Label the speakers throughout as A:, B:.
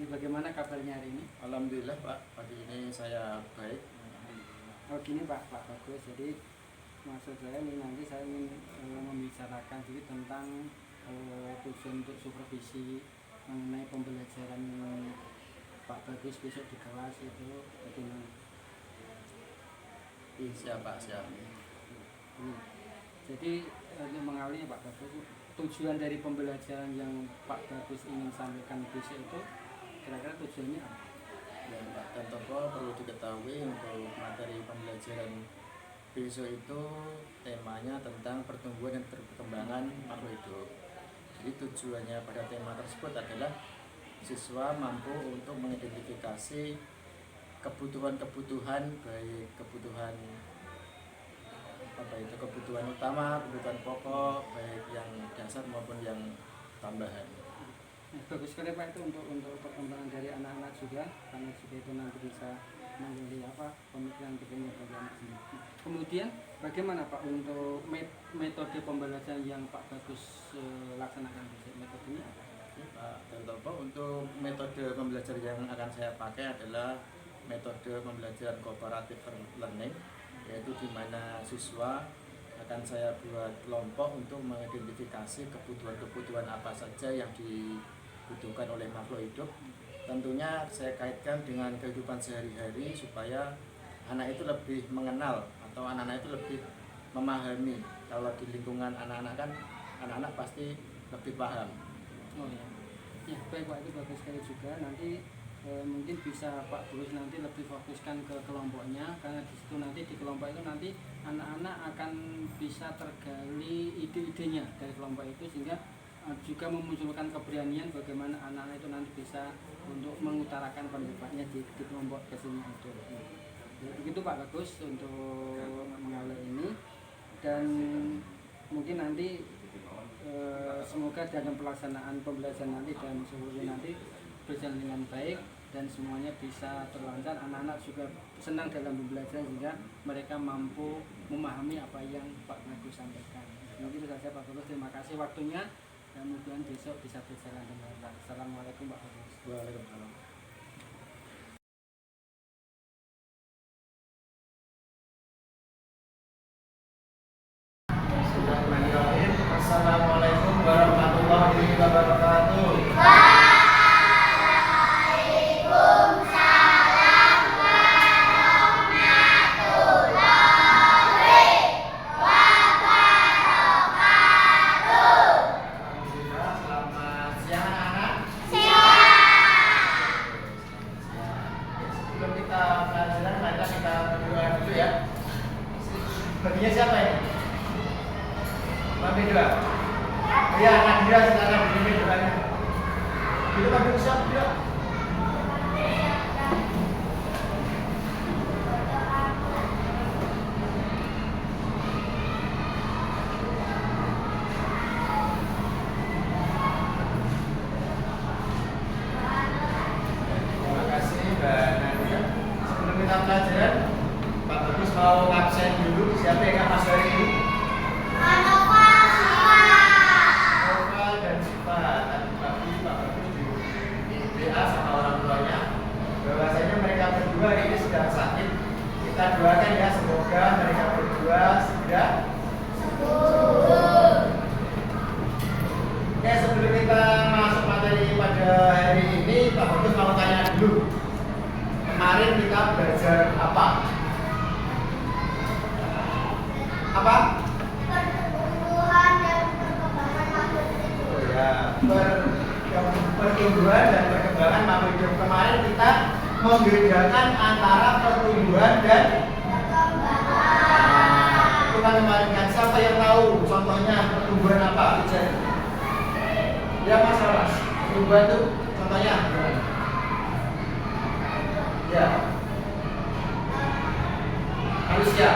A: Bagaimana kabarnya hari ini?
B: Alhamdulillah Pak, pagi ini saya baik.
A: Oh gini Pak Bagus, jadi maksud saya ini nanti saya ingin membicarakan sedikit tentang tujuan untuk supervisi mengenai pembelajaran Pak Bagus besok di kelas itu bagaimana?
B: Siap Pak, siap.
A: Jadi untuk mengawali Pak Bagus, tujuan dari pembelajaran yang Pak Bagus ingin sampaikan besok itu kira-kira tujuannya apa?
B: Ya Pak Tantoko, perlu diketahui untuk materi pembelajaran besok itu temanya tentang pertumbuhan dan perkembangan makhluk hidup. Jadi tujuannya pada tema tersebut adalah siswa mampu untuk mengidentifikasi kebutuhan-kebutuhan, baik kebutuhan kebutuhan utama, kebutuhan pokok, baik yang dasar maupun yang tambahan.
A: Bagus sekali Pak, itu untuk perkembangan dari anak-anak juga, karena juga itu nanti bisa menjadi pemikiran kepentingan bagi anak sendiri. Kemudian bagaimana Pak untuk metode pembelajaran yang Pak Bagus laksanakan? Metodenya apa?
B: Pak Tantoko, untuk metode pembelajaran yang akan saya pakai adalah metode pembelajaran cooperative learning, yaitu di mana siswa akan saya buat kelompok untuk mengidentifikasi kebutuhan-kebutuhan apa saja yang dibutuhkan oleh makhluk hidup. Tentunya saya kaitkan dengan kehidupan sehari-hari supaya anak itu lebih mengenal atau anak-anak itu lebih memahami. Kalau di lingkungan anak-anak kan anak-anak pasti lebih paham.
A: Oh ya, ya baik Pak, itu bagus sekali juga. Nanti mungkin bisa Pak Bulus nanti lebih fokuskan ke kelompoknya, karena di situ nanti di kelompok itu nanti anak-anak akan bisa tergali ide-idenya dari kelompok itu, sehingga juga memunculkan keberanian bagaimana anak-anak itu nanti bisa untuk mengutarakan pendapatnya di kelompok kecilnya itu. Begitu Pak Bagus untuk mengawal ini, dan mungkin nanti semoga dalam pelaksanaan pembelajaran nanti dan seluruhnya nanti berjalan dengan baik dan semuanya bisa terlancar. Anak-anak juga senang dalam pembelajaran sehingga mereka mampu memahami apa yang Pak Bagus sampaikan. Mungkin itu saja Pak Bagus, terima kasih waktunya dan mudah-mudahan besok bisa berjalan dengan baik. Assalamualaikum Pak Bagus.
B: Waalaikumsalam. Assalamualaikum warahmatullahi wabarakatuh. Baginya siapa ini? Mami dua. Ya, anak dia sekarang begini doanya. Itu bagi siapa dia? Terima kasih Mbak Nadia. Sebelum kita pelajaran, Pak Bagus mau absen dulu. Siapa yang nggak masuk hari ini? Nova dan Siva. Tadi pagi Pak Bagus di WA sama orang tuanya bahwasanya mereka berdua ini sedang sakit. Kita doakan ya, semoga mereka berdua segera sembuh. Oke, sebelum kita masuk materi pada hari ini, Pak Bagus mau tanya dulu. Kemarin kita belajar apa? Apa? Pertumbuhan dan perkembangan makhluk hidup. Oh ya, pertumbuhan dan perkembangan makhluk hidup. Kemarin kita membedakan antara pertumbuhan dan perkembangan. Itu kan kemarin kan, siapa yang tahu contohnya pertumbuhan apa? Ya Mas Aras, pertumbuhan itu contohnya? Ya, manusia.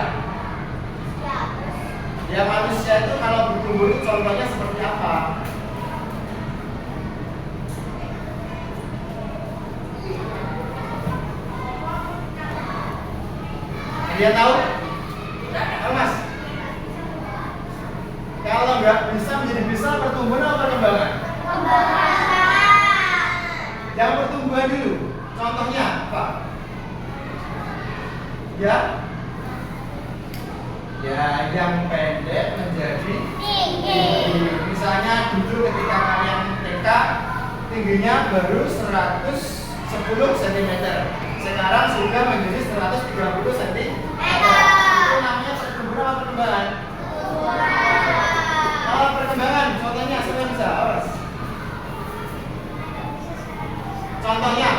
B: Ya, manusia itu kalau bertumbuh itu contohnya seperti apa? Dia tahu? Tahu Mas? Kalau nggak bisa menjadi bisa, pertumbuhan apa perkembangan? Perkembangan.
C: Yang pertumbuhan dulu. Contohnya apa? Ya? Ya, yang pendek menjadi tinggi. Misalnya dulu ketika kalian TK, tingginya baru 110 cm. Sekarang sudah menjadi 130 cm. Itu namanya pertumbuhan atau perkembangan? Oh, perkembangan. Contohnya siapa yang bisa? Awas. Contohnya.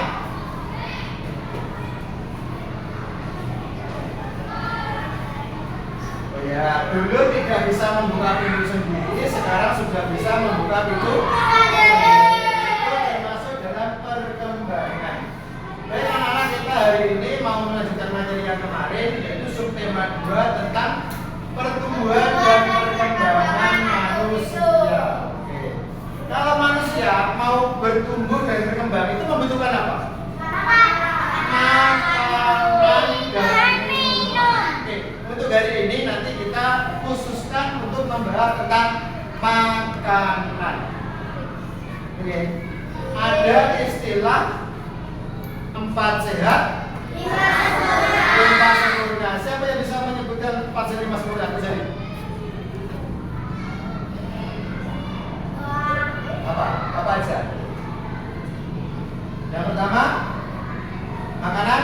C: Oh ya, dulu tidak bisa membuka pintu sendiri, sekarang sudah bisa membuka pintu. Itu termasuk dalam perkembangan. Baik anak-anak, kita hari ini mau melanjutkan materi yang kemarin, yaitu subtema 2 tentang pertumbuhan dan perkembangan manusia. Oke. Kalau manusia mau bertumbuh dan berkembang itu membutuhkan apa? Makanan dan minum. Oke. Untuk hari ini nanti kita khususkan untuk membahas tentang makanan. Oke. Ada istilah 4 sehat 5 sempurna. Siapa yang bisa menyebutkan 4 sehat 5 sempurna? Jadi apa aja? Yang pertama makanan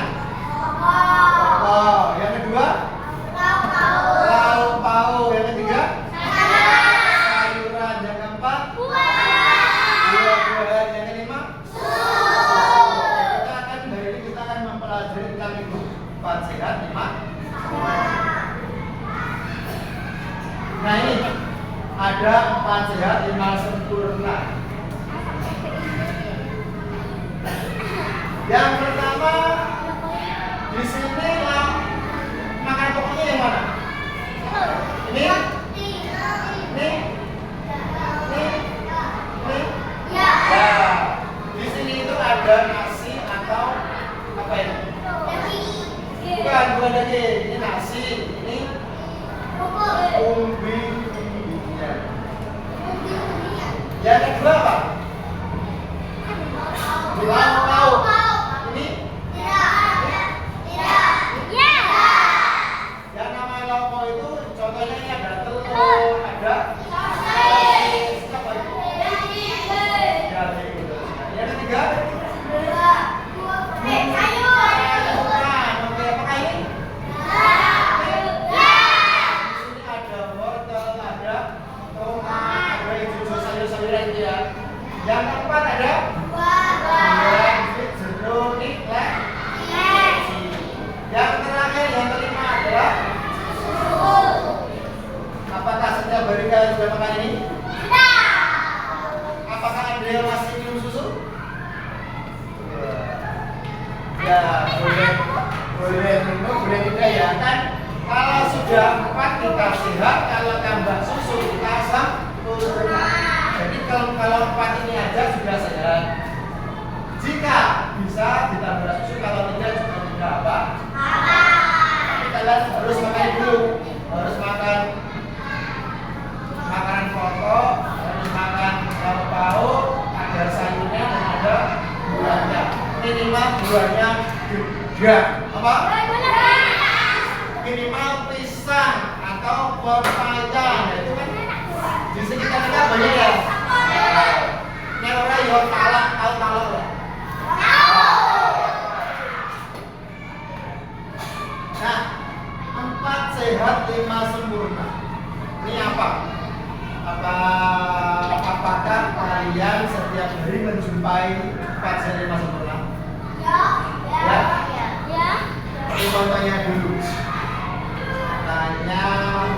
C: pokok. Yang kedua lauk pauk. Yang ketiga sayuran. Yang keempat buah-buahan. Yang kelima kita akan mempelajari tentang itu 4 sehat 5. Nah ini ada 4 sehat 5 sempurna. Yang pertama di sini makan pokoknya yang mana? Ini? Ya. Di sini itu ada nasi atau apa ini? Bukan daging. Ini nasi. Ini umbi-umbian. Yang kedua apa? Lauk. Ini? Yang namanya lauk itu contohnya ini ada telur, ada sosis, apa itu? Daging. Yang ketiga? Yang keempat ada buah, jeruk, iklek. Yang terakhir, yang kelima adalah apakah setiap hari kalian sudah makan ini? Apakah ada yang masih minum susu? Ya, boleh minum, boleh tidak ya kan? Kalau sudah 4 kita sehat, kalau tambah susu kita sempurna. Jadi kalau 4 ini aja sudah sehat. Jika bisa ditambah susu, kalau tidak juga tidak apa. Tapi kalian harus makan dulu, harus makan makanan pokok, harus makan lauk pauk, ada sayurnya dan ada buahnya. Minimal buahnya 3. Apa? Minimal pisang atau pepaya. Itu kan di sekitar kita banyak ya. Ini orang yang talak, tahu ya. Nah, 4 sehat 5 sempurna. Ini apa? Apakah kalian setiap hari menjumpai 4 sehat 5 sempurna? Ya. Ini contohnya dulu. Tanya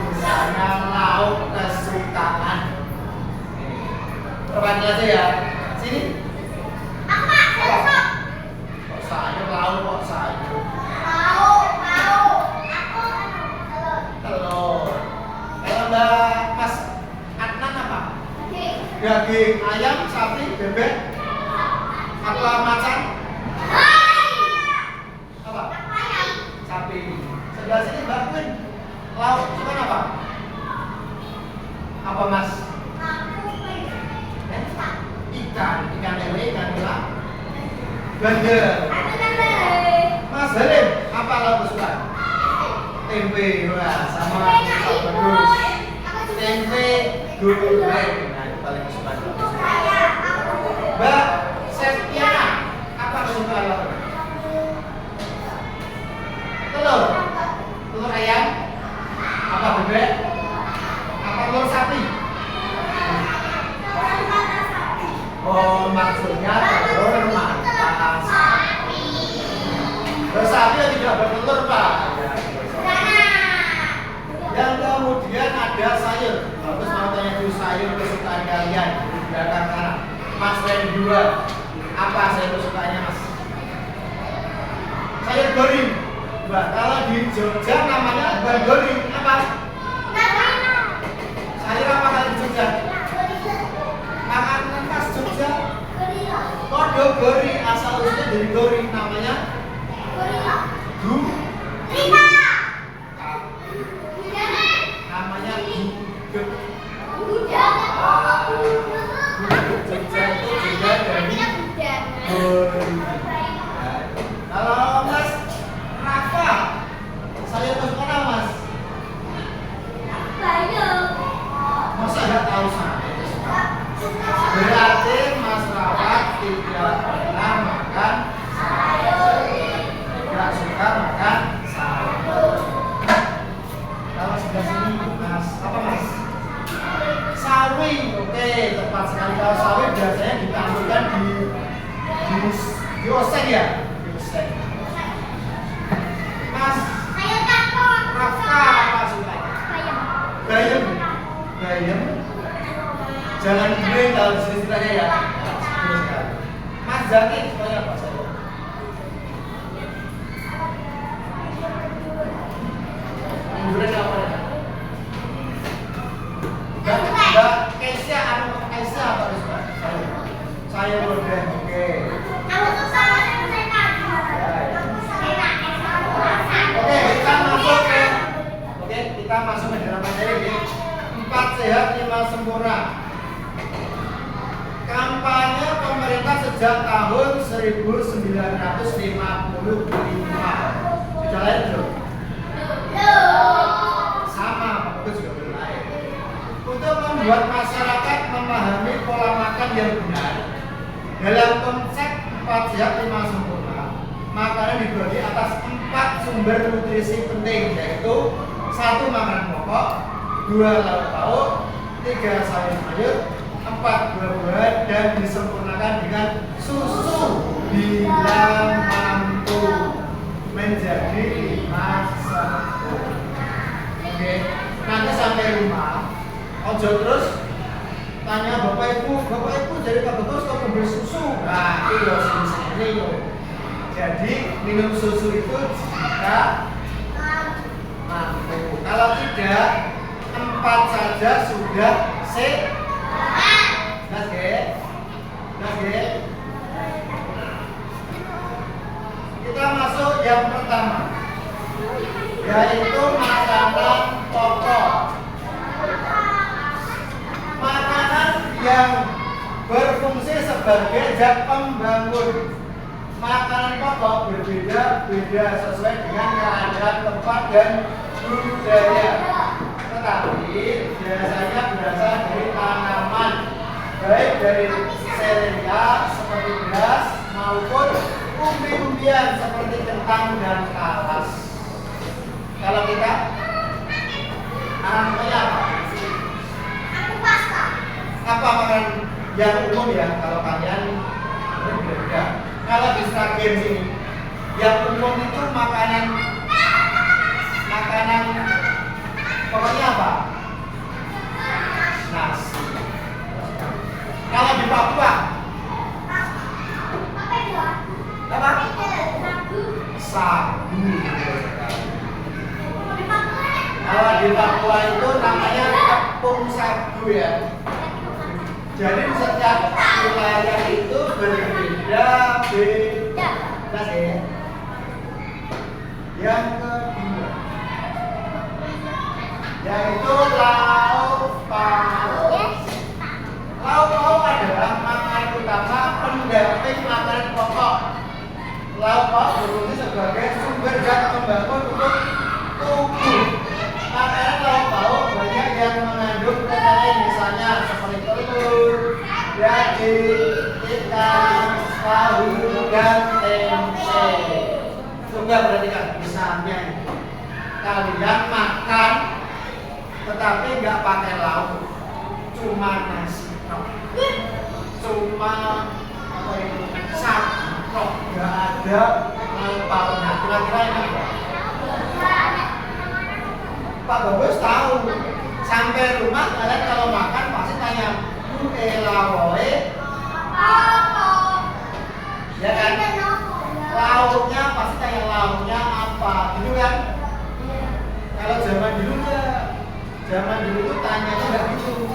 C: misalnya lauk kesukaan. Perbanyak aja ya. Sini. Kok sayur lauk kok sayur? Telur. Kalau Mbak Mas Adnan apa? Daging ayam, sapi, bebek, apa macan? Apa? Sapi. Sebelah sini Mbak Queen. Lauk suka apa? Apa Mas? Ikan lele, ikan nila. Bener. Mas Halim, apa lauk kesukaan? Tempe, wah sama Pak Bagus. Tempe goreng, nah itu paling kesukaan. Mbak Septiana, apa kesukaan lauk? Telur ayam, apa bebek, apa telur sapi? Oh maksudnya telur mata sapi. Telur sapi yang tidak bertelur Pak. Yang kemudian ada sayur. Bagus mau tanya dulu sayur kesukaan kalian di belakang sana. Mas Ren 2, apa sayur kesukaannya Mas? Sayur goreng. Mbak, kalau di Jogja namanya bukan goreng, apa? Sayur apa kalau di Jogja? Makanan khas Jogja. Kodo gori, asal usulnya dari gori, namanya namanya gudeg. Jogja itu juga dari gori. Kalau Mas Rafa, saya kesukaan apa Mas? Masa nggak tahu saya? Berarti Mas Rafa tidak pernah makan sayur, tidak suka makan sayur. Kalau sebelah sini Mas, apa Mas? Sawi, oke, tepat sekali. Kalau sawi biasanya ditampilkan di oseng ya, di oseng. Mas Rafa apa suka? Bayam. Jangan gue kalau istilahnya ya. Mas Zaki sukanya apa sayur? Durian apa ya? Mbak Kesia, Kesia apa suka? Sayur lodeh, oke. Kita masuk ke dalam materi ini. 4 sehat 5 sempurna. Kampanye pemerintah sejak tahun 1955. Sudah lahir belum? Sama, Pak Bagus juga belum lahir. Untuk membuat masyarakat memahami pola makan yang benar. Dalam konsep 4 sehat 5 sempurna, makanan dibagi atas 4 sumber nutrisi penting, yaitu 1 makanan pokok, 2 lauk pauk, 3 sayur-mayur, 4 buah-buahan, dan disempurnakan dengan susu bila mampu menjadi 5 sempurna. Oke, nanti sampai rumah, ojo terus tanya bapak ibu jadi Pak Bagus kok membeli susu? Nah, itu ini loh. Jadi minum susu itu jika mampu. Kalau tidak, 4 saja sudah sehat. Jelas ya? Kita masuk yang pertama, yaitu makanan pokok. Makanan yang berfungsi sebagai zat pembangun. Makanan pokok berbeda-beda sesuai dengan keadaan tempat dan budaya. Tetapi biasanya berasal dari tanaman, baik dari sereal seperti beras maupun umbi-umbian seperti kentang dan talas. Kalau kita namanya apa? Apa makanan yang umum ya? Kalau kalian berbeda. Kalau di Sragen sini, yang umum itu makanan pokoknya apa? Nasi. Kalau di Papua, apa? Sagu. Kalau di Papua itu namanya tepung sagu ya. Jadi setiap wilayah itu berbeda-beda. Jelas ya? Yang kedua, yaitu lauk pauk. Lauk pauk adalah makanan utama pendamping makanan pokok. sumber zat pembangun untuk tubuh. Makanan lauk pauk banyak yang mengandung protein, misalnya seperti telur, daging, ikan, tahu, dan tempe. Coba perhatikan, misalnya kalian makan tetapi nggak pakai lauk, cuma nasi tok, cuma apa itu sapi tok, nggak ada lauk pauknya. Kira-kira enak nggak? Pak Bagus tahu, sampai rumah kalian kalau makan pasti tanya bu lawoe ya kan, lauknya pasti tanya lauknya apa gitu kan. Kalau zaman dulu tuh tanyanya nggak gitu,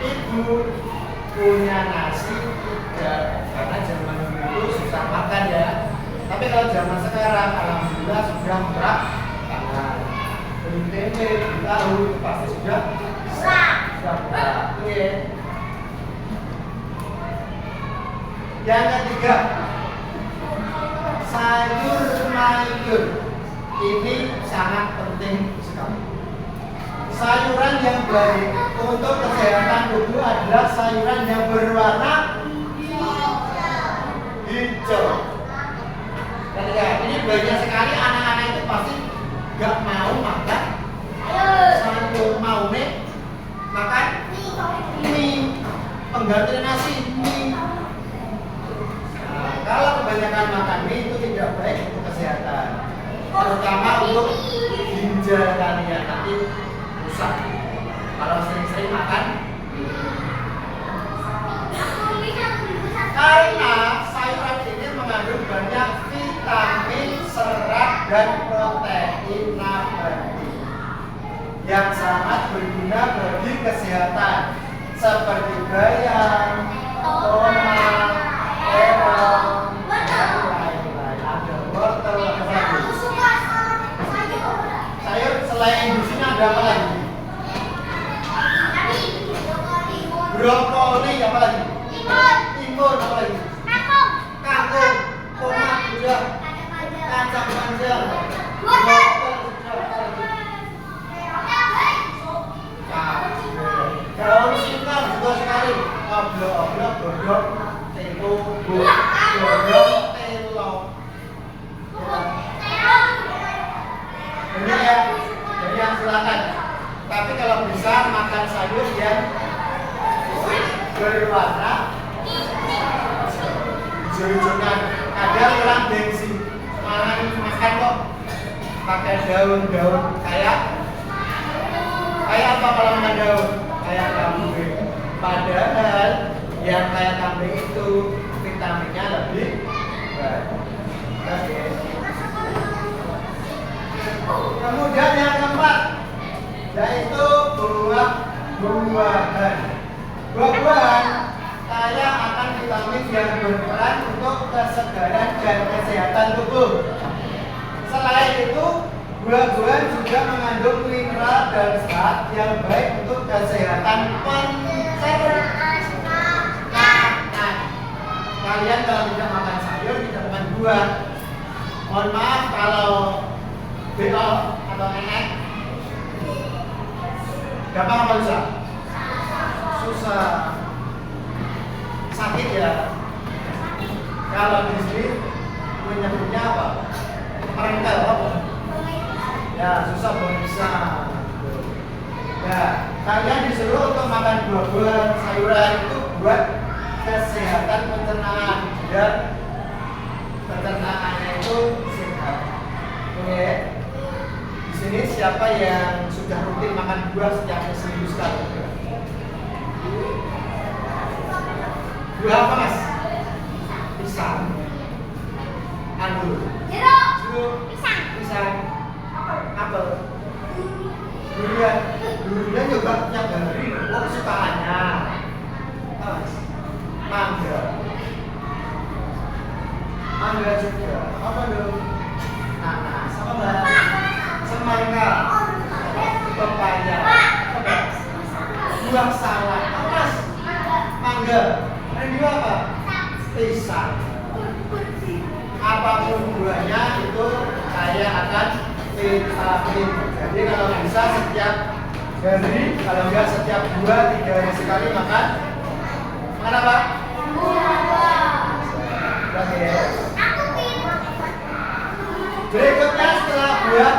C: ibu punya nasi tidak, karena zaman dulu itu susah makan ya. Tapi kalau zaman sekarang alhamdulillah sudah murah tangan, beli tempe, beli tahu itu pasti sudah murah. Oke. Yang ketiga, sayur mayur ini sangat penting sekali. Sayuran yang baik untuk kesehatan tubuh adalah sayuran yang berwarna hijau. Ketika ini banyak sekali anak-anak itu pasti nggak mau makan sayur, mau makan mie, pengganti nasi mie. Nah, kalau kebanyakan makan mie itu tidak baik untuk kesehatan, terutama untuk ginjal kalian, nanti rusak kalau sering-sering makan. Karena sayuran ini mengandung banyak vitamin, serat, dan protein nabati yang sangat berguna bagi kesehatan, seperti bayam, tomat, terong, dan lain-lain. Ada wortel, ada lagi. Sayur selain industrinya ada apa lagi? Brokoli, apa lagi? Timun, apa lagi? Kangkung, tomat juga, kacang panjang, wortel juga. Daun singkong juga sekali, oblok-oblok, godok, tempo, godok, telo. Ini ya, jadi yang silakan. Tapi kalau bisa makan sayur yang berwarna hijau-hijaunya. Kadang orang gengsi makan kok pakai daun-daun kayak apa kalau makan daun? Kayak kambing. Padahal yang kayak kambing itu vitaminnya lebih baik. Kemudian yang keempat yaitu buah-buahan. Buah-buahan kaya akan vitamin yang berperan untuk kesegaran dan kesehatan tubuh. Selain itu, buah-buahan juga mengandung mineral dan serat yang baik untuk kesehatan pencernaan. Kalian kalau tidak makan sayur, tidak makan buah, mohon maaf kalau BO atau nenek gampang apa susah? Susah, sakit ya. Kalau di sini menyebutnya apa? Merengkel apa? Ya susah bisa. Ya kalian disuruh untuk makan buah-buahan, sayuran itu buat kesehatan pencernaan dan pencernaannya itu sehat. Oke. Di sini siapa yang sudah rutin makan buah setiap seminggu sekali? Buah apa mas? Pisang, anggur, jeruk, pisang, apel, durian juga tiap hari. Oh kesukaannya, mas, mangga juga. Apa dong? Nanas, apa mbak? Semangka, pepaya, buah salak, apa mas? Mangga, yang dua apa? Pisang. Apapun buahnya itu kaya akan vitamin. Jadi kalau bisa setiap hari, kalau enggak setiap 2-3 hari sekali makan apa? Oke. Berikutnya setelah buah,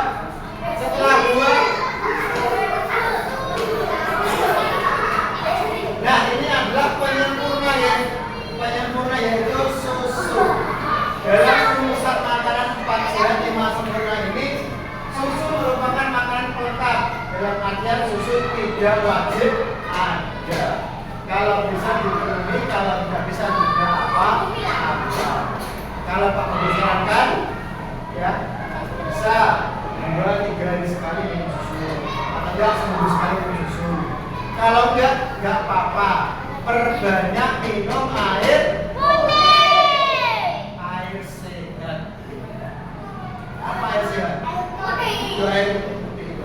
C: nah ini adalah penyempurna yaitu susu. Dalam rumusan makanan 4 sehat 5 sempurna ini, susu merupakan makanan pelengkap. Dalam artian susu tidak wajib ada. Kalau bisa dipenuhi, kalau tidak bisa juga apa? Kalau Pak Guru sarankan, ya bisa 2-3 hari sekali minum susu, atau enggak seminggu sekali minum susu. Kalau enggak apa-apa. Perbanyak minum air putih. Air sehat. Apa air sehat? Itu air putih.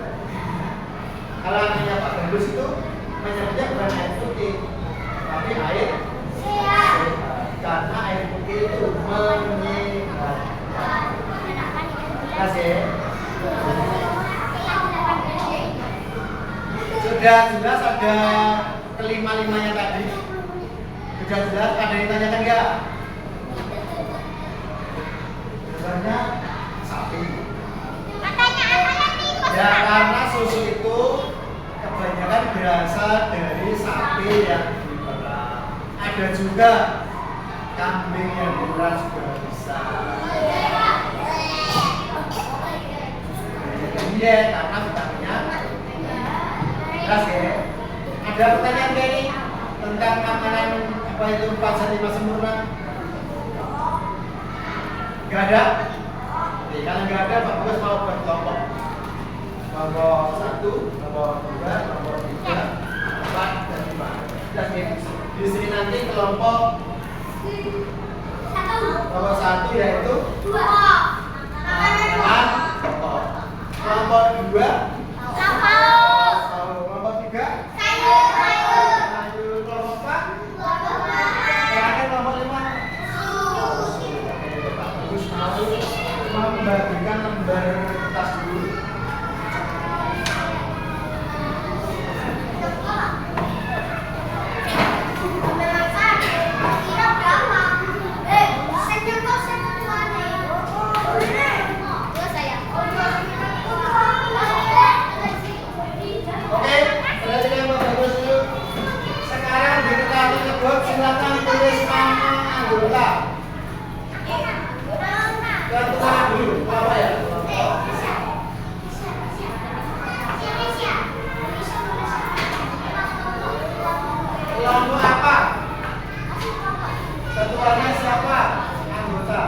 C: Kalau anaknya Pak Bagus itu menyebutnya bukan air putih, tapi air sehat. Karena air putih itu menyehatkan. Kasih. Sudah jelas ada kelima-limanya tadi. Sudah jelas, ada yang tanyakan enggak? Sebenarnya sapi. Ya karena susu itu kebanyakan berasal dari sapi yang diperah. Ada juga kambing yang diperah juga bisa. Iya, karena vitaminnya jelas ya. Ada pertanyaan dari tentang makanan apa itu 4 sehat 5 sempurna? Gak ada? Oke, kalau gak ada, Pak Bos mau buat kelompok nomor 1, nomor 2, nomor 3, 4, dan 5. Jelas ya? Di sini nanti kelompok nomor 1 yaitu makanan pokok. Kelompok 2 kelompok 3 sayur. Kelompok 4 terakhir kelompok 5 susu. Oke, Pak Bagus mau membagikan lembar kertas dulu. Silakan tulis nama anggota. Ketua dulu, apa ya? Kelompok apa? Ketuanya siapa? Anggota.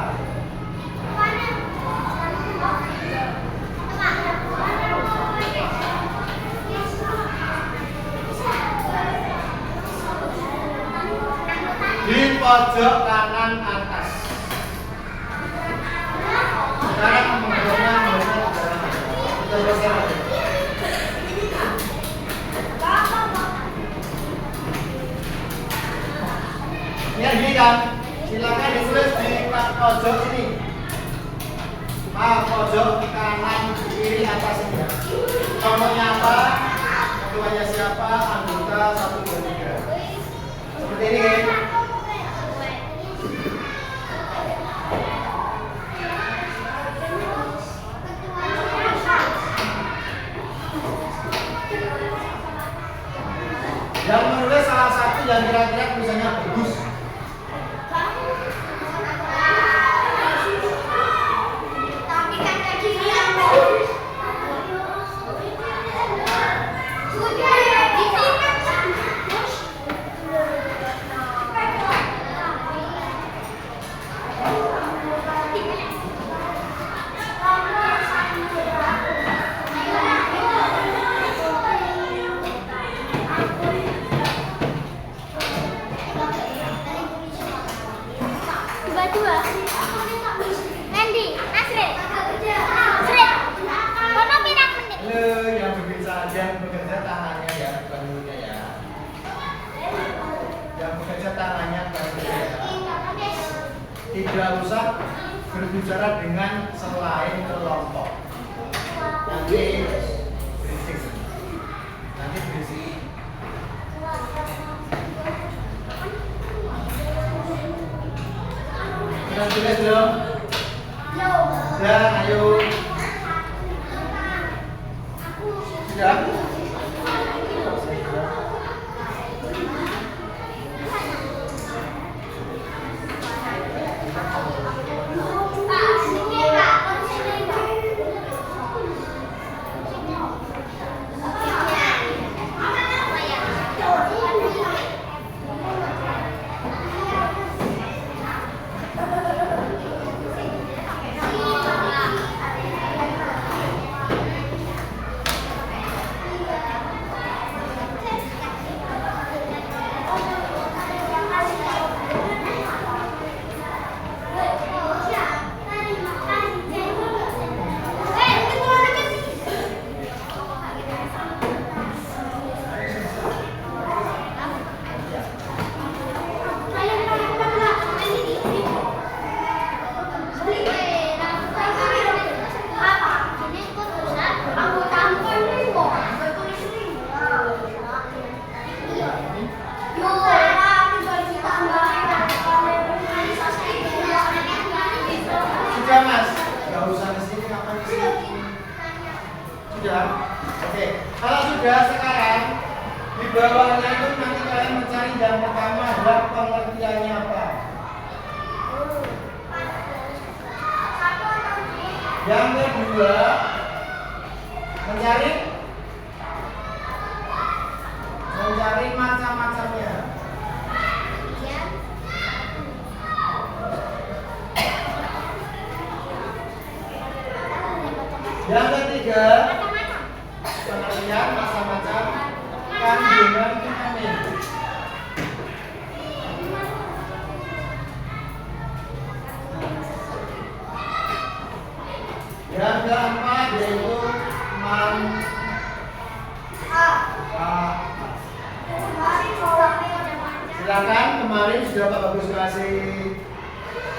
C: Di pojok kanan atas. Sekarang menghadapnya kita bersama. Ya ini kan, silakan ditulis di pojok sini. Pojok kanan kiri atas ini. Nomornya apa? Ketuanya siapa? Anggota 1, 2, 3. Seperti ini kan? Yang menulis salah satu yang kira-kira tulisannya bagus. Yang bekerja tangannya ya, bukan mulutnya ya. Yang bekerja tangannya, bukan mulutnya ya. Tidak usah berbicara dengan selain kelompok. Nanti berisik. Nanti berisik. Sudah tulis belum? Sudah, ayo. Sudah. Sudah mas, nggak usah kesini, ngapain kesini? Sudah, oke. Kalau sudah sekarang di bawahnya itu nanti kalian mencari yang pertama adalah pengertiannya apa. Yang kedua mencari macam-macamnya. Yang ketiga, pengertian macam-macam kandungan vitamin. Yang keempat yaitu manfaat. Silakan, kemarin sudah Pak Bagus kasih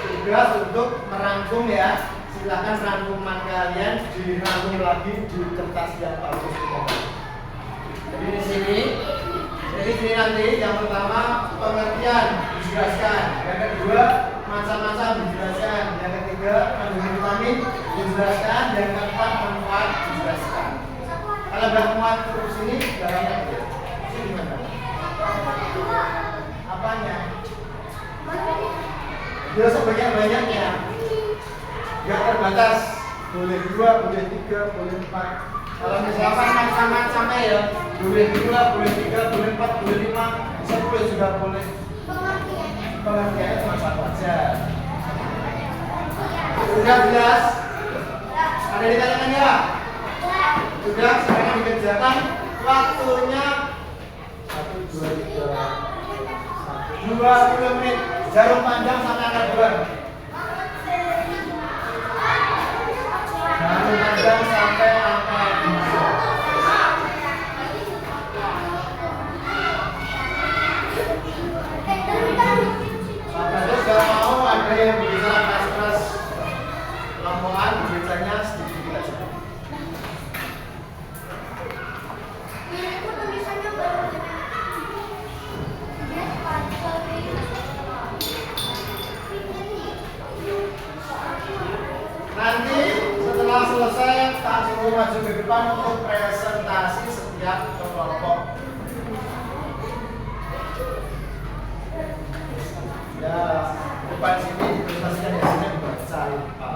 C: tugas untuk merangkum ya. Silakan rangkuman kalian dirangkum lagi di kertas yang bagus. Jadi di sini nanti yang pertama pengertian dijelaskan, yang kedua macam-macam dijelaskan, yang ketiga kandungan vitamin dijelaskan, yang keempat manfaat dijelaskan. Kalau udah muat terus ini jalannya ini gimana? Apanya? Dia sebanyak-banyaknya. Gak terbatas, boleh 2, boleh 3, boleh 4. Kalau misalkan macam-macamnya ya, boleh 2, boleh 3, boleh 4, boleh 5, 10 juga boleh. Pengertiannya cuma 1 aja. Sudah jelas? Ada ditanyakan ya? Sudah, sekarang dikerjakan. Waktunya 1, 2, 3, 20 menit. Jarum panjang sampai angka 2. Jarum panjang sampai angka 2. Pak Bagus gak mau ada yang bicara keras-keras lamongan, bicaranya sedikit aja. Nanti setelah selesai tak suruh maju ke depan untuk presentasi setiap kelompok. Ya, depan sini dipresentasikan biasanya dibaca lupa.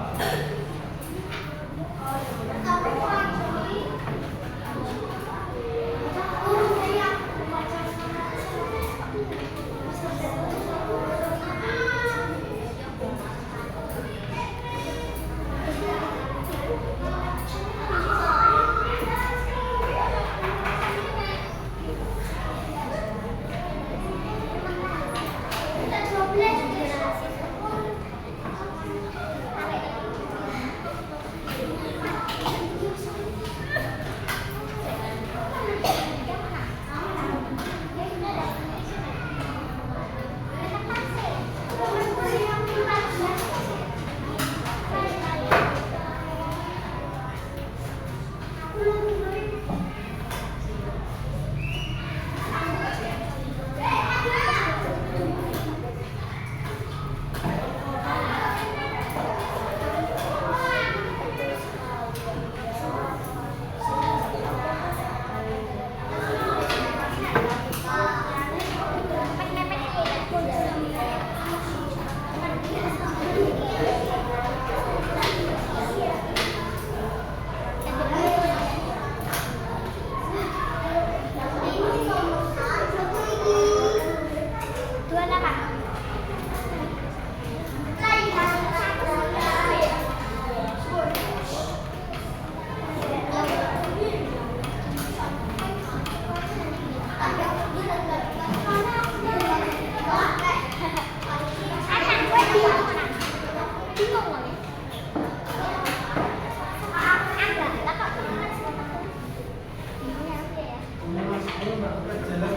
C: Jalan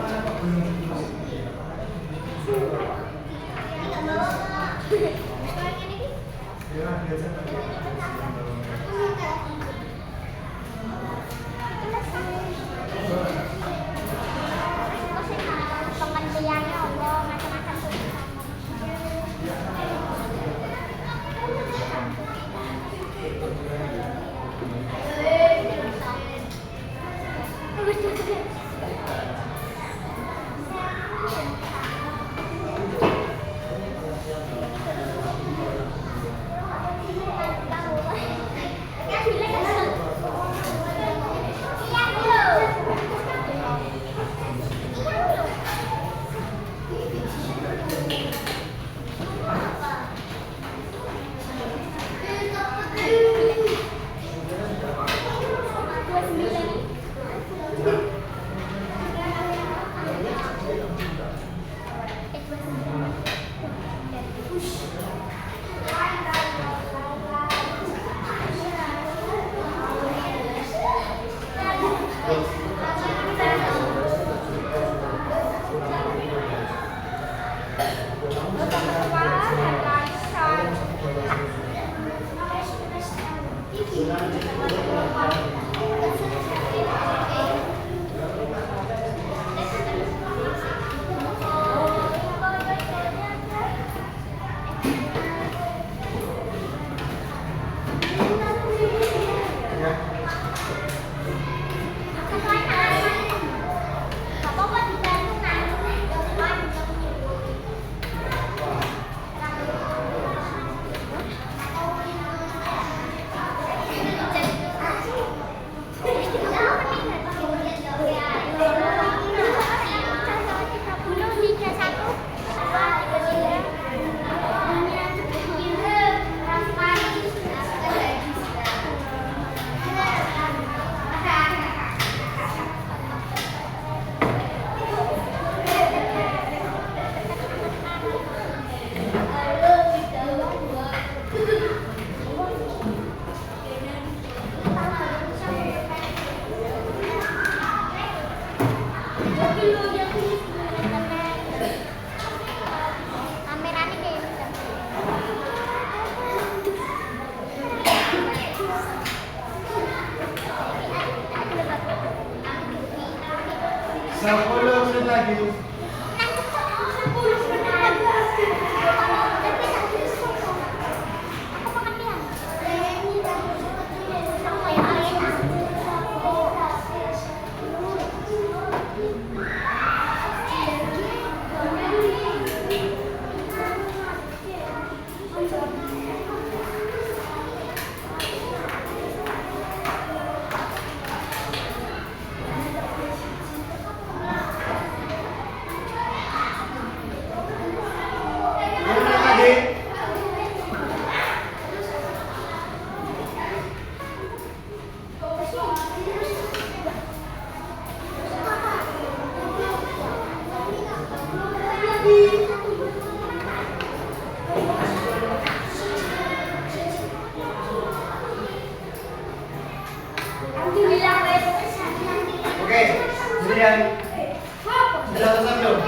C: mana Pak belum? Ya, biasa.
D: Pengertiannya Allah macam-macam tuh.
C: Oke, kemudian sudah selesai belum?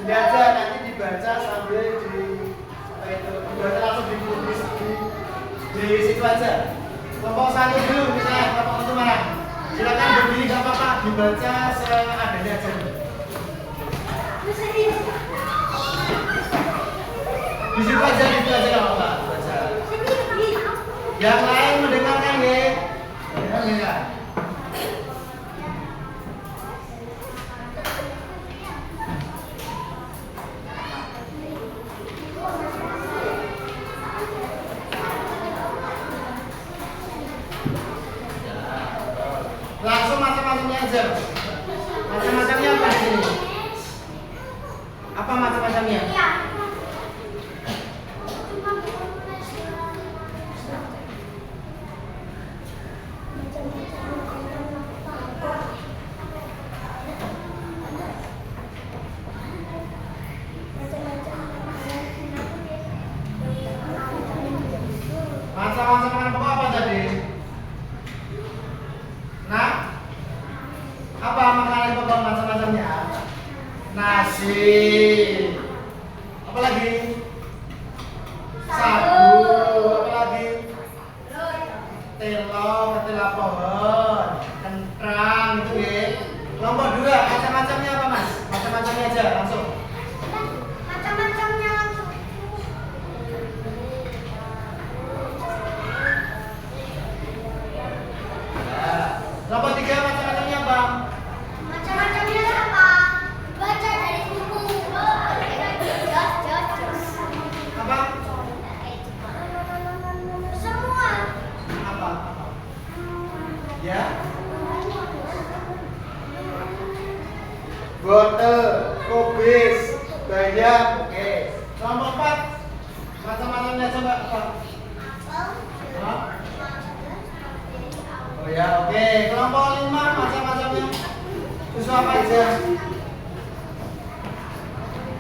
C: Ini aja nanti dibaca sambil dibaca langsung di situ aja. Kelompok satu dulu misalnya, kelompok satu mana? Silakan berdiri nggak apa-apa, dibaca seadanya aja. Di situ aja nggak apa-apa. Baca. Yang lain mendengarkan ya. Mendengar. Langsung macam-macamnya aja. Macam-macamnya apa di sini? Apa macam-macamnya? Macam-macam pokok apa tadi? Nah, Masih. Apa lagi? Sagu. Apa lagi? Telong, ketela pohon, kentrang itu ya. Kelompok 2, macam-macamnya apa Mas? Macam-macamnya aja langsung.
D: Macam-macamnya langsung.
C: Ya. Kelompok 3, macam-macamnya apa?
D: Macam-macamnya apa? Baca dari buku.
C: Apa?
D: Semua.
C: Apa? Ya. Botol, kubis, bayam, oke. Kelompok 4, macam-macamnya coba apa? Hah? Oh ya, oke. Kelompok 5, macam-macamnya. Susu apa aja?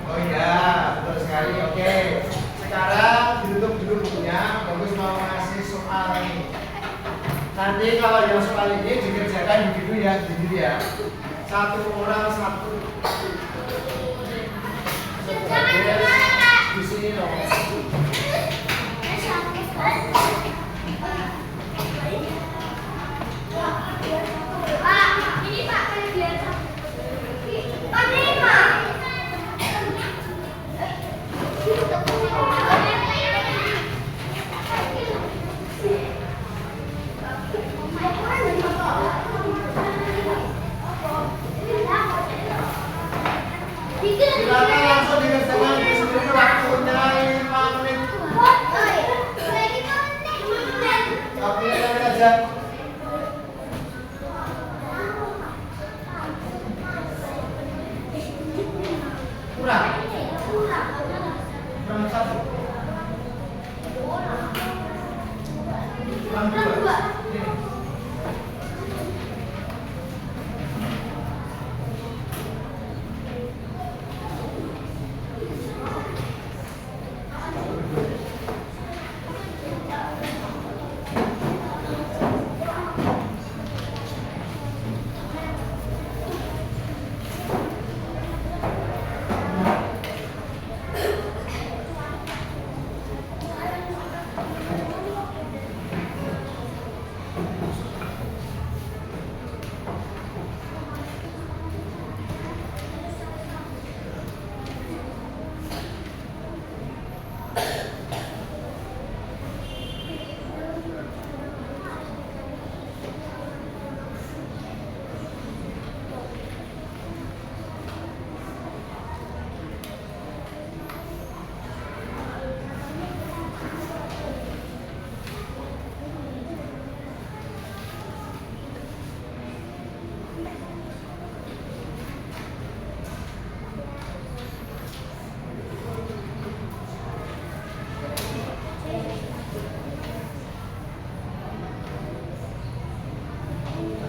C: Oh iya, betul sekali. Oke. Sekarang ditutup dulu bukunya. Bagus mau ngasih soal ini. Nanti kalau yang soal ini dikerjakan begitu ya, begitu ya. Satu orang satu. Di sini loh.
D: Pak, ini Pak biasa. Pak terima.
C: Silakan langsung dikerjakan di sini waktunya 5 menit. Oke, kita aja. Kurang. Kurang 1. Kurang 2. Ini.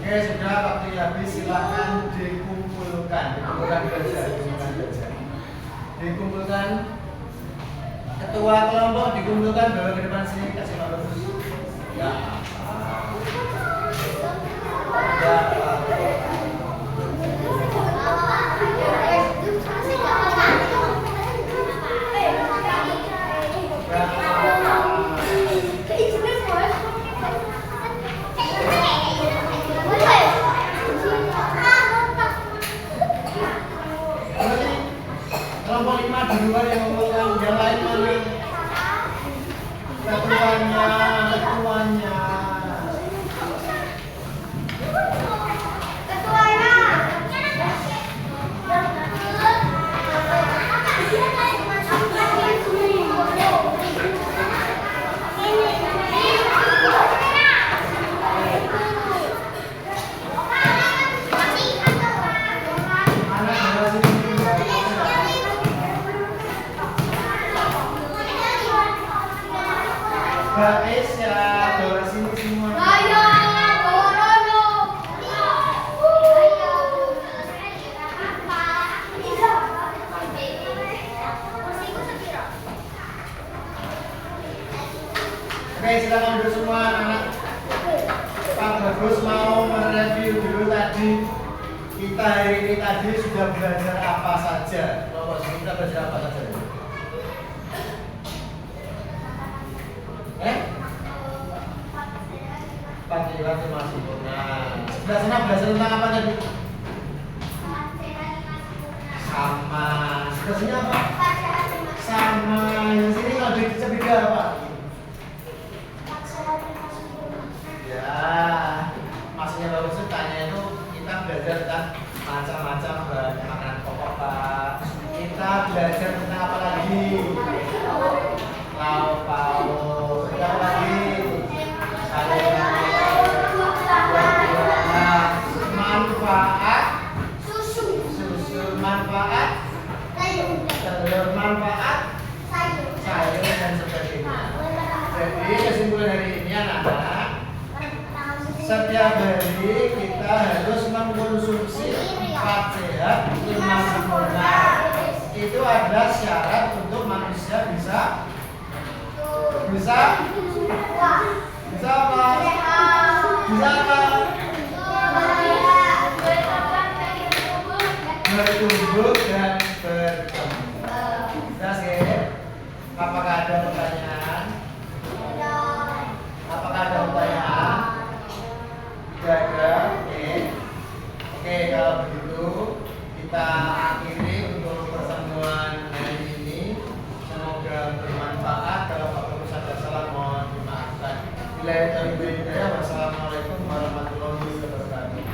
C: Oke, sudah waktu habis, silakan dikumpulkan kerja. Dikumpulkan. Ketua kelompok dikumpulkan bawa ke depan sini, kasih Pak Bagus. Ya. Ya. Kelompok 5 di luar yang mengumpulkan, yang lain mana? Ketuanya. Mbak Esya, bawa sini semua. Oke, silakan duduk semua anak. Pak Bagus mau mereview dulu tadi kita hari ini tadi sudah belajar apa saja? Kelompok sini kita belajar apa saja? Panggilan masih sebelah sana belajar tentang apa tadi? Sama. Sebelah sini apa? Sama. Yang sini kalau beda apa? Ya, maksudnya bagus itu tanya itu kita belajar tentang macam-macam bahan makanan pokok Pak. Kita belajar tentang apa lagi? Lauk pauk. Apa lagi? Manfaat susu, manfaat telur, manfaat sayur dan sebagainya. Jadi kesimpulan hari ini anak-anak, setiap hari kita harus mengkonsumsi 4 sehat 5 sempurna. Itu adalah syarat untuk manusia bisa apa? Bisa apa? Bertumbuh dan berkembang. Jelas ya? Apakah ada pertanyaan? Apakah ada pertanyaan? Tidak ada. Oke, kalau begitu kita akhiri untuk pertemuan hari ini. Semoga bermanfaat. Kalau Pak Bagus ada salah mohon dimaafkan. Wassalamualaikum warahmatullahi wabarakatuh.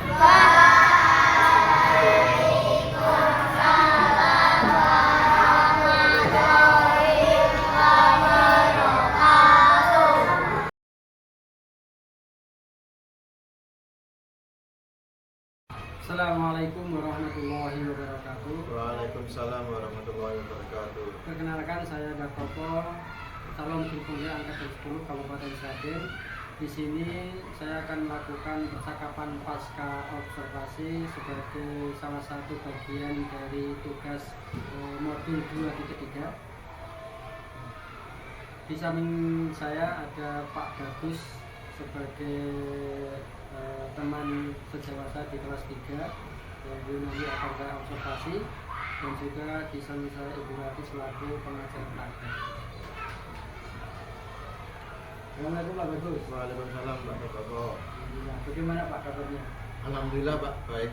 A: Assalamualaikum warahmatullahi wabarakatuh.
B: Waalaikumsalam warahmatullahi wabarakatuh.
A: Perkenalkan, saya Dakopo, calon Gubernur Angkatan 10 Kabupaten Sragen. Di sini saya akan melakukan percakapan pasca observasi sebagai salah satu bagian dari tugas modul 2.3. Di samping saya ada Pak Bagus sebagai teman sejawat di kelas 3 yang nanti akan saya observasi, dan juga di samping saya Ibu Rati selaku pengajar praktek. Assalamualaikum Pak Bagus.
B: Waalaikumsalam Pak Bapak.
A: Bagaimana Pak kabarnya?
B: Alhamdulillah Pak, baik.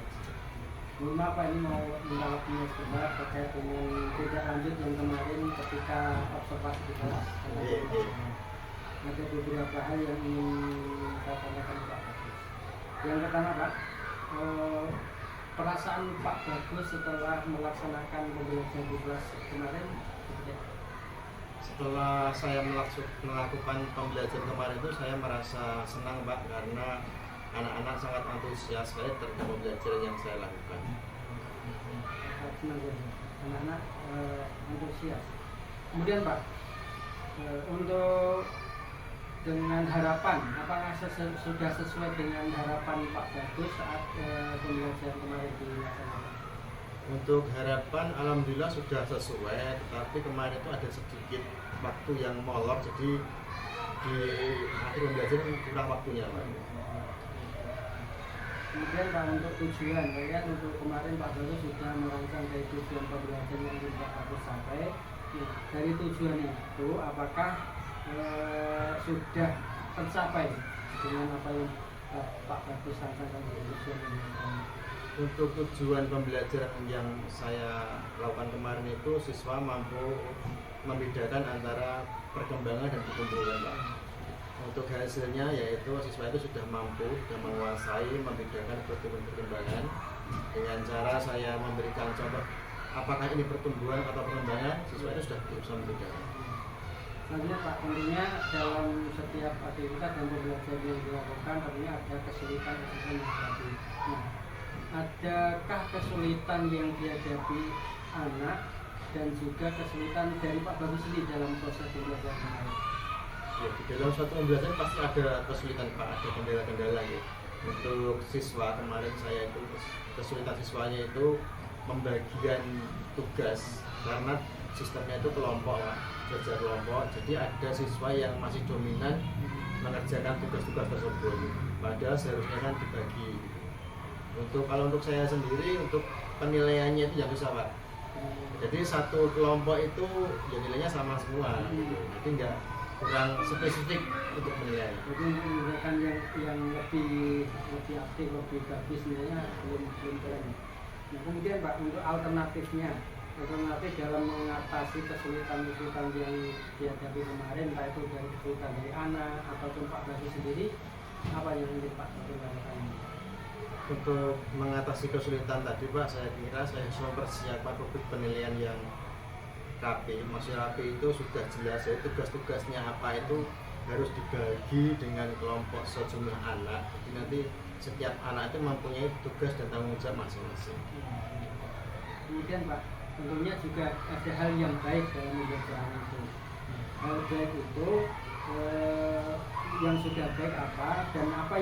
A: Mohon maaf Pak, ini mau menanggapinya sebentar terkait dengan tidak lanjut yang kemarin ketika observasi di kelas. Ada beberapa hal yang ingin saya tanyakan Pak Bagus. Yang pertama Pak, perasaan Pak Bagus setelah melaksanakan pembelajaran di kelas kemarin seperti apa?
B: Setelah saya melakukan pembelajaran kemarin itu saya merasa senang Pak, karena anak-anak sangat antusias sekali terhadap pembelajaran yang saya lakukan.
A: Senang ya, anak-anak antusias. Kemudian Pak, untuk dengan harapan, apakah sudah sesuai dengan harapan Pak Bagus saat pembelajaran kemarin dilaksanakan?
B: Untuk harapan alhamdulillah sudah sesuai, tetapi kemarin itu ada sedikit waktu yang molor, jadi di akhir pembelajaran kurang waktunya Pak.
A: Kemudian Pak, untuk tujuan, lihat untuk kemarin Pak Bagus sudah merancang dari tujuan pembelajaran yang ingin Pak Bagus sampai. Nah, dari tujuan itu apakah sudah tercapai dengan apa yang Pak Bagus rancangkan dari tujuan ini?
B: Untuk tujuan pembelajaran yang saya lakukan kemarin itu siswa mampu membedakan antara perkembangan dan pertumbuhan Pak. Untuk hasilnya yaitu siswa itu sudah mampu, sudah menguasai membedakan pertumbuhan-perkembangan dengan cara saya memberikan contoh apakah ini pertumbuhan atau perkembangan, siswa itu sudah bisa membedakan.
A: Selanjutnya Pak, tentunya dalam setiap aktivitas dan pembelajaran yang dilakukan tentunya ada kesulitan yang dihadapi. Nah, adakah kesulitan yang dihadapi anak dan juga kesulitan dari Pak Bagus sendiri dalam proses pembelajaran kemarin?
B: Ya, di dalam suatu pembelajaran pasti ada kesulitan Pak, ada kendala-kendala ya. Untuk siswa kemarin saya itu kesulitan siswanya itu pembagian tugas, karena sistemnya itu kelompok Pak, belajar kelompok. Jadi ada siswa yang masih dominan mengerjakan tugas-tugas tersebut, padahal seharusnya kan dibagi.
C: Kalau untuk saya sendiri, untuk penilaiannya itu yang susah Pak. Jadi satu kelompok itu ya nilainya sama semua, jadi nggak kurang spesifik untuk penilaian.
A: Jadi untuk menggunakan yang lebih aktif, lebih bagus nilainya belum keren. Nah kemudian Pak, untuk alternatif dalam mengatasi kesulitan-kesulitan yang dihadapi kemarin, entah itu dari kesulitan dari anak ataupun Pak Bagus sendiri, apa yang ingin Pak pertimbangkan?
C: Untuk mengatasi kesulitan tadi Pak, saya kira saya harus mempersiapkan topik penilaian yang rapi. Masih rapi itu sudah jelas ya, tugas-tugasnya apa itu harus dibagi dengan kelompok sejumlah anak. Jadi nanti setiap anak itu mempunyai tugas dan tanggung jawab masing-masing.
A: Kemudian Pak, tentunya juga ada hal yang baik dalam menjaga anak itu. Hal baik itu yang sudah baik apa dan apa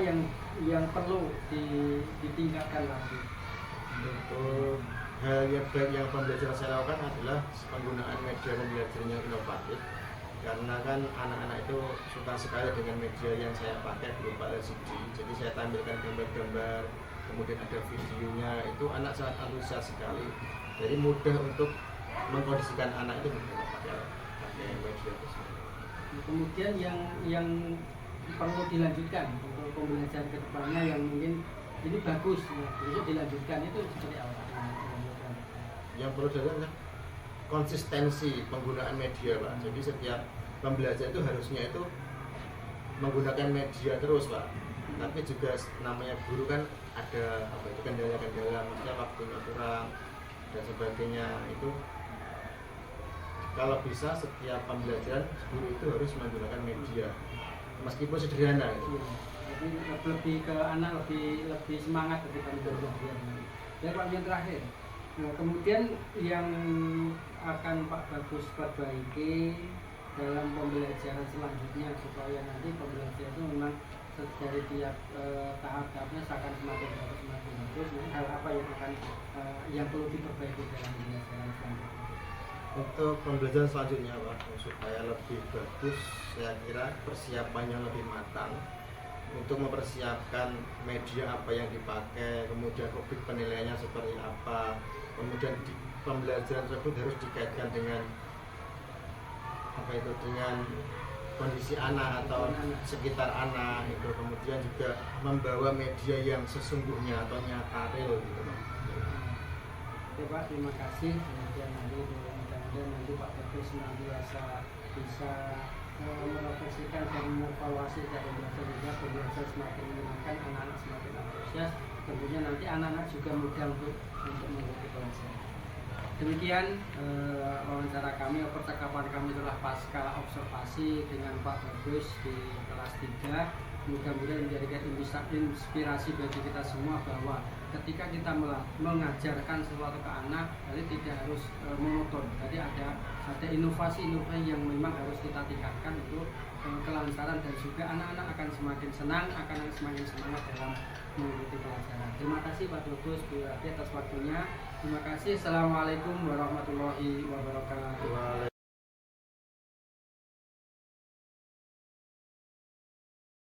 A: yang perlu ditingkatkan lagi.
C: Untuk hal yang baik yang pembelajaran saya lakukan adalah penggunaan media pembelajaran yang inovatif, karena kan anak-anak itu suka sekali dengan media yang saya pakai berupa LCD. Jadi saya tampilkan gambar-gambar, kemudian ada videonya, itu anak sangat antusias sekali. Jadi mudah untuk mengkondisikan anak itu pakai media tersebut.
A: Kemudian yang perlu dilanjutkan untuk pembelajaran kedepannya yang mungkin ini bagus, bisa dilanjutkan itu seperti apa?
C: Yang perlu dilakukan adalah konsistensi penggunaan media Pak. Jadi setiap pembelajaran itu harusnya itu menggunakan media terus Pak. Tapi juga namanya guru kan ada apa itu kendala-kendala, maksudnya waktunya kurang dan sebagainya. Itu kalau bisa setiap pembelajaran guru itu harus menggunakan media meskipun sederhana gitu.
A: Jadi lebih ke anak lebih semangat ketika belajar. Ya Pak, yang terakhir. Nah, kemudian yang akan Pak Bagus perbaiki dalam pembelajaran selanjutnya supaya nanti pembelajaran itu memang dari tiap tahap-tahapnya akan semakin bagus. Nah, hal apa yang perlu diperbaiki dalam pembelajaran selanjutnya?
C: Untuk pembelajaran selanjutnya Pak, supaya lebih bagus, saya kira persiapannya lebih matang untuk mempersiapkan media apa yang dipakai, kemudian topik penilaiannya seperti apa, kemudian di pembelajaran tersebut harus dikaitkan dengan dengan kondisi anak atau sekitar anak itu, kemudian juga membawa media yang sesungguhnya atau nyata real gitu Pak.
A: Oke Pak, terima kasih. Kemudian mudah-mudahan nanti Pak Bagus senantiasa bisa merefleksikan dan mengevaluasi dari pembelajaran semakin menyenangkan, anak-anak semakin antusias, tentunya nanti anak-anak juga mudah untuk mengikuti pelajaran. Demikian wawancara kami, percakapan kami telah pasca observasi dengan Pak Bagus di kelas 3. Mudah-mudahan menjadikan inspirasi bagi kita semua bahwa ketika kita mengajarkan sesuatu ke anak, jadi tidak harus monoton. Jadi ada inovasi-inovasi yang memang harus kita tingkatkan untuk kelancaran, dan juga anak-anak akan semakin senang, akan semakin semangat dalam mengikuti pelajaran. Terima kasih Pak Bagus Bu Rafi atas waktunya. Terima kasih. Assalamualaikum warahmatullahi wabarakatuh.